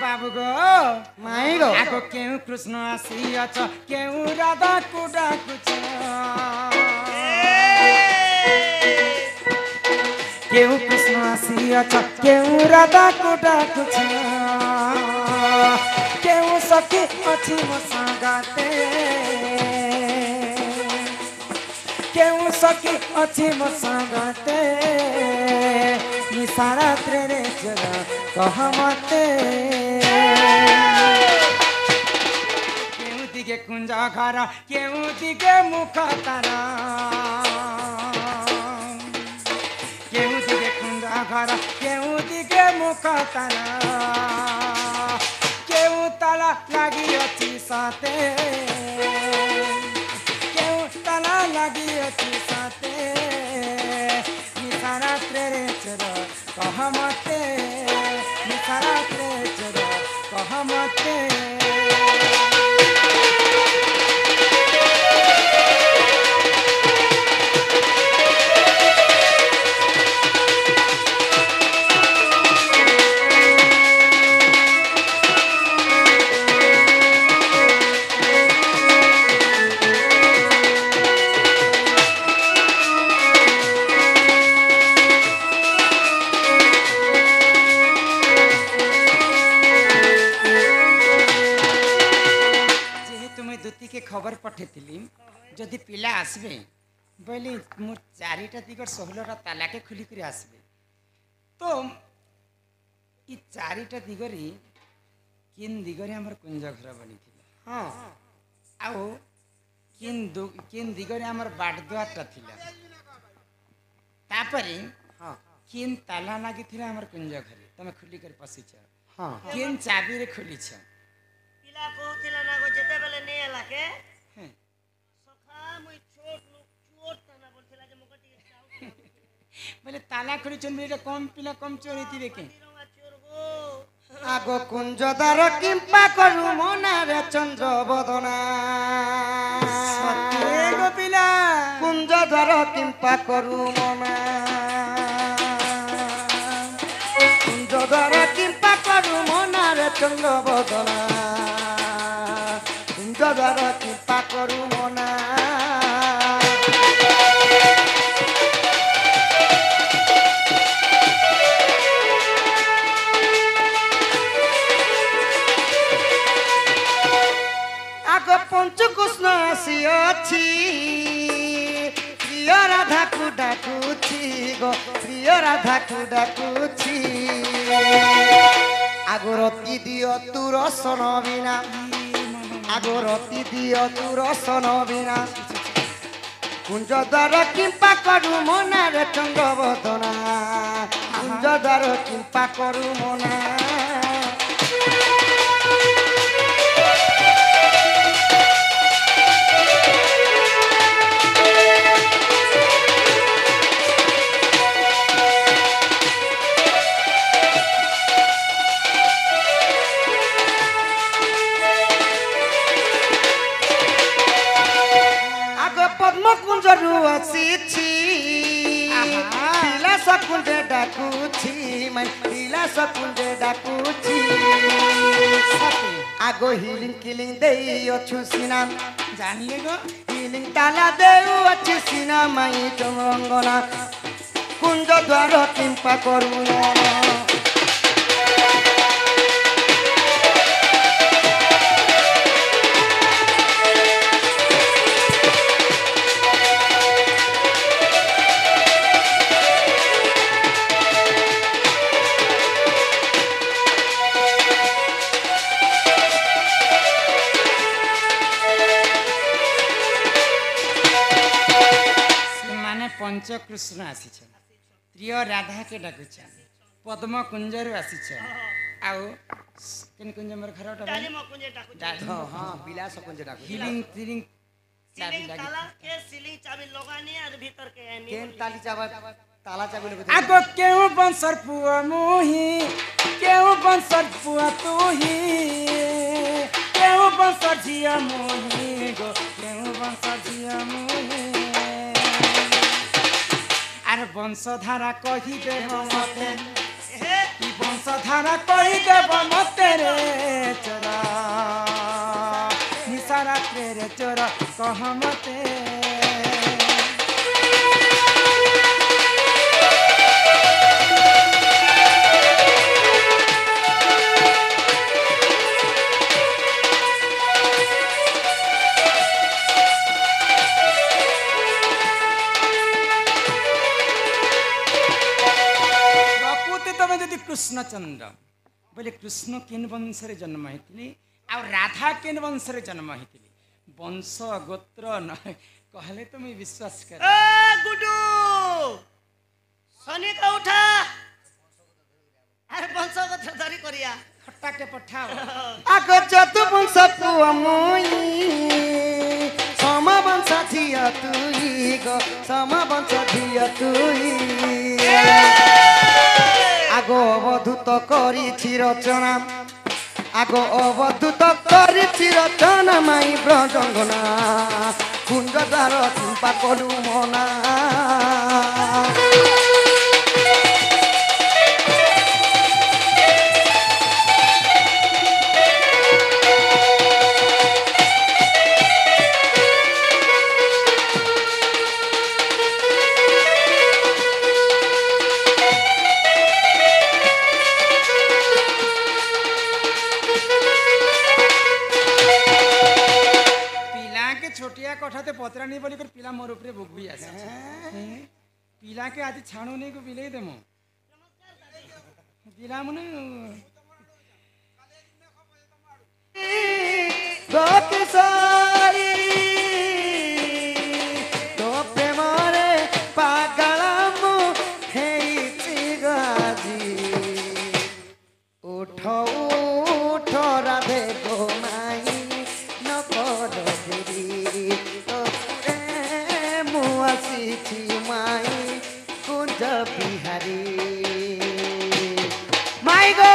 बाबू गो माई गो आगो केउ कृष्ण आसियाछ केउ राधा को डाकुछ केउ कृष्ण आसियाछ केउ राधा को डाकुछ केउ सखी अछि म संगाते केउ सखी अछि म संगाते निसारा त्रेरे चरा कह मते केउ दिगे कुंज घर केउ दिगे मुख तारा केउ दिगे कुंज घर केउ दिगे मुख तारा केउ ताला लागि अछि साथे केउ ताला लागि अछि साथे निसारा त्रेरे चरा कह मते निसारा त्रेरे चरा कह मते खबर पठेली जदि पिला आसबे बोली मु चारिटा दिगर 16टा तालाके खुली कर आसबे तो ई चारिटा दिगरी किन दिगरे हमर कुंज घर बनी थिला हां आउ किन दिगरे हमर बाट द्वारटा थिला तापरे हां किन ताला लागी थिला हमर कुंज घरे तमे खुली कर पसी छ हां किन चाबी रे खुली छ पिला कहथिला ना गो जेते बेले नै आला के सखा मुई छोट तना बोलथिला जे मकटी चाउ बोले ताला खुली चन मेरे कम पिला कम चोरी थी रे के चोर गो आगो कुंजदार किंपा करू मनारे चंद्र बदना सत्य गो पिला कुंजदार किंपा करू मना कुंजदार किंपा करू मनारे चंद्र बदना कुंजदार किंपा करू मना पंचकृष्ण आसी प्रिय राधा को डाकुची गो प्रिय राधा को डाकुची आगरती दियो तू रसन बिना आगरती दियो तू रसन बिना कुंजदार किंपा करू मनारे चंद्र बदना कुंजदार किंपा करू मना कुंजरू आसी पिला सकुंजे डाकुची मैं पिला सकुंजे डाकुची आगो हिलिंग किलिंग देई अछु सिना जानिए गो हिलिंग ताला देउ अछु सिना माई चमरंगना कुंज द्वार किंपा करू पंचकृष्ण आसी प्रिय राधा के डाकुछ पद्म कुंजर आसी आउ केन कुंज मोर घर डाली म कुंजे डाकु हां बिलास कुंजे डाकु हिलिंग तिरिंग चाबी लागी ताला के सिलिंग चाबी लगानी और भीतर के आनी केन ताली चाबा ताला चाबी लगे आगो केउ बंसर पुआ मोही केउ बंसर पुआ तोही केउ बंसर जिया मोही गो केउ बंसर जिया मोही आर वंशधारा कही देव मते ई वंशधारा कही देव मते रे ମାଷ୍ଟର କହ ମତେ तमे यदि कृष्णचंद्र बोले कृष्ण केन वंश रे जन्म होती आ राधा केन वंश रे जन्म होती वंश गोत्र न कहले तो मैं विश्वास कर ए गुडू सनी का उठा अरे बंशो को धरी करिया खट्टा के पठाओ आगो जतु वंश पुआ मोई समा वंश थिया तुई गो समा वंश थिया तुई आगो अवधूत करिछि रचना आगो अवधूत करिछि रचना माई ब्रजंगना कुंज द्वार चंपा कलु मना छोटिया कठाते पतरा नहीं बोली कर पिला मोर ऊपर भूख भी आसे पिला के आज छाणु नहीं को बिले देमो पिला मने गोकिशोरी तो प्रेमरे पागलमु हेइछि गाजी उठ उठ राधे गो माई न कर देरी माई कुंज बिहारी माई गो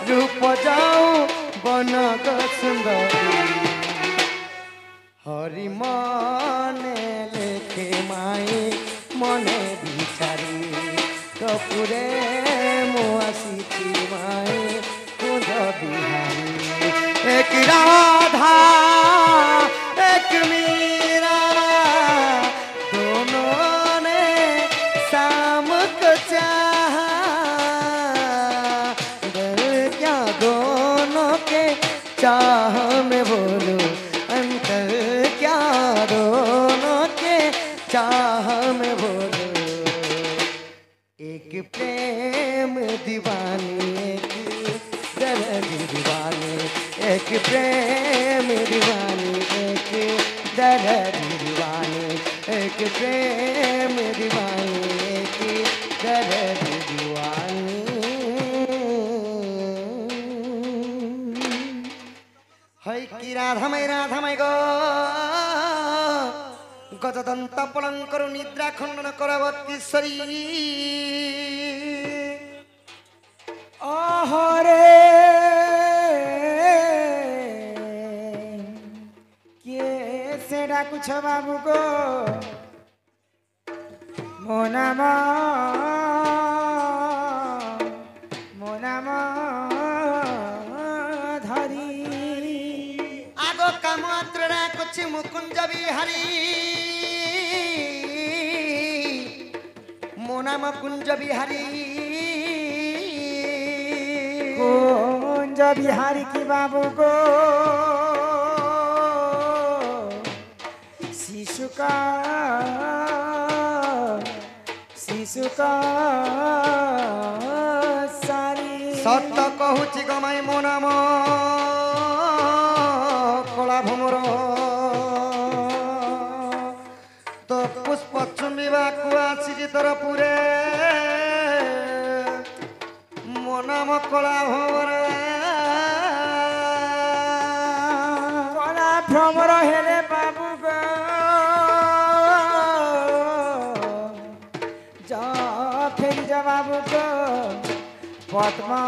रूप जाऊ बन सुंदरी हरि मने लेखे माई मने बिचारी कपुरे मुआसी माई कुंज बिहारी एक राधा एक मीरा दोनों ने शाम को चाहा चाह में बोलो अंतर क्या दोनों के चाह में बोलो एक प्रेम दीवानी एक दर्द दीवानी एक प्रेम दीवानी एक दर्द दीवानी एक प्रेम दीवानी एक दर्द दीवानी की राधामय गो गजदंत पलंकर निद्रा खंडन करवतीश्वरी अहरे किए से डाकुछ बाबू को मो नाम धरी आगो कामात्र डाकुछ मुकुंज बिहारी मो ମୋ ନାମ କୁଞ୍ଜ ବିହାରୀ कुंज बिहारी की बाबू को शिशु का सारी ସତ କହୁଛି ଗମାଇ ମୋ ନାମ କଳା ଭମର ତ ପୁଷ୍ପ ଚୁମ୍ବିବାକୁ ଆସିଛି ତୋର ପୁରେ ମୋ ନାମ କଳା ଭମର कला भ्रमर हेले बाबू को जा फेरी जा बाबू को पद्मा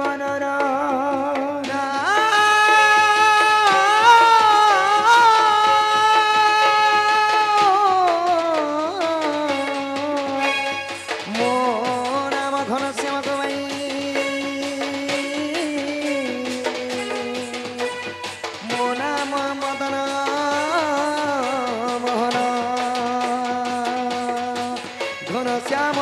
मनोरा ମୋ ନାମ ଘନଶ୍ୟାମ ଗମାଇ ମୋ ନାମ ମଦନ ମୋହନ ଘନଶ୍ୟାମ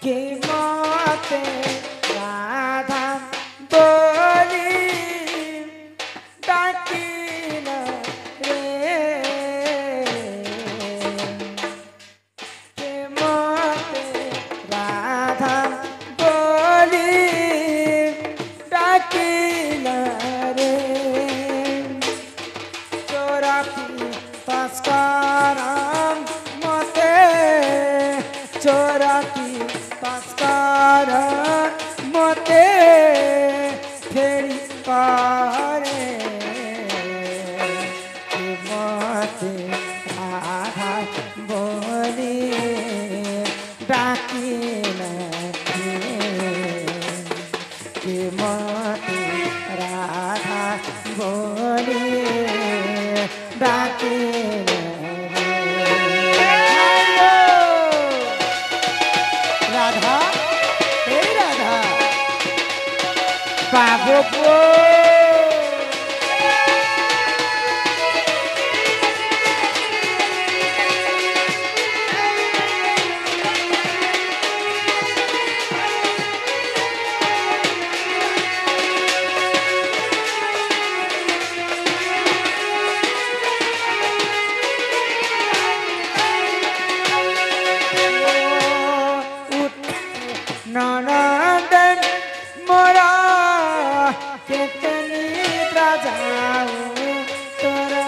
के माते राधा बोली डाकिन रे के माते राधा बोली डाकिन रे चोरा की तस्कराम मते चोरा की तस्कर मते फेरी पारे के मते राधा बोली डाकिन के मते राधा बोली डाकिन राधा हे राधा बाबू को ननदन मोरा कितनी जाऊं तोरा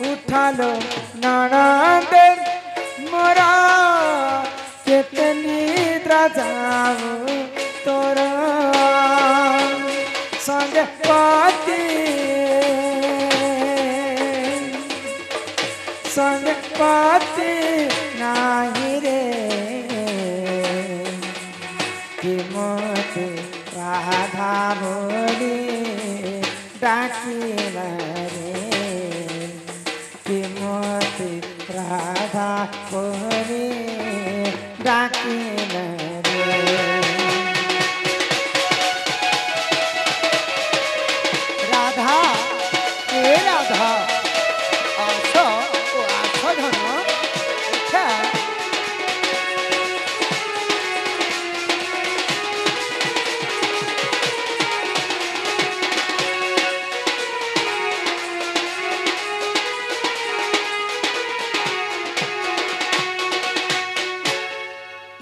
उठा लो ननदन मोरा कितनी जाऊं तोरा संग पाती संग पाती नाही रे कि मोते राधा बोली डाकिन रे कि मोते राधा बोली डाकिन रे राधा हे राधा आस ओ आस धन उठा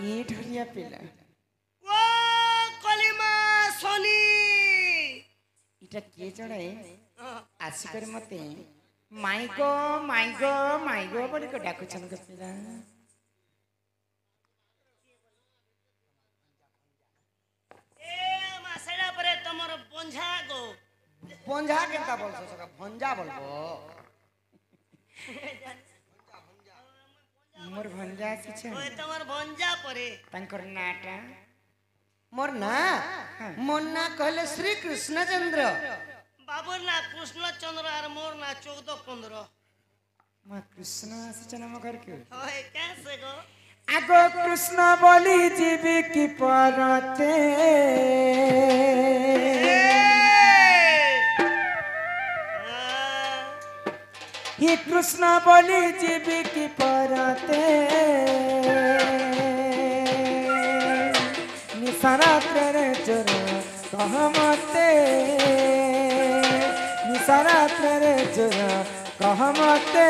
ये ढोलिया पिला ও কলিমা শনি इटा के जड़े आसिकर मते माइगो माइगो माइगो बोली को डाकुछन को पिला এ মাসেরা পরে তোমার বঞ্ঝা গো বঞ্ঝা কেনতা বলছো সকা ভঞ্জা বলবো मोर भंजा आछे ওই তোমার বঞ্ঝা পরে तांकर नाटा मोर ना मोर ना कहले श्री कृष्णचंद्र বাবুর না কৃষ্ণচন্দ্র আর মোর না 14-15 মা কৃষ্ণ আসছে না আমার ঘরকে হয় কেসে গো আগো কৃষ্ণ বলি জীবি কি পরতে হি কৃষ্ণ বলি জীবি কি পরতে নিশারাত্রে চোর কহমতে নিশারাত্রে চোর কহমতে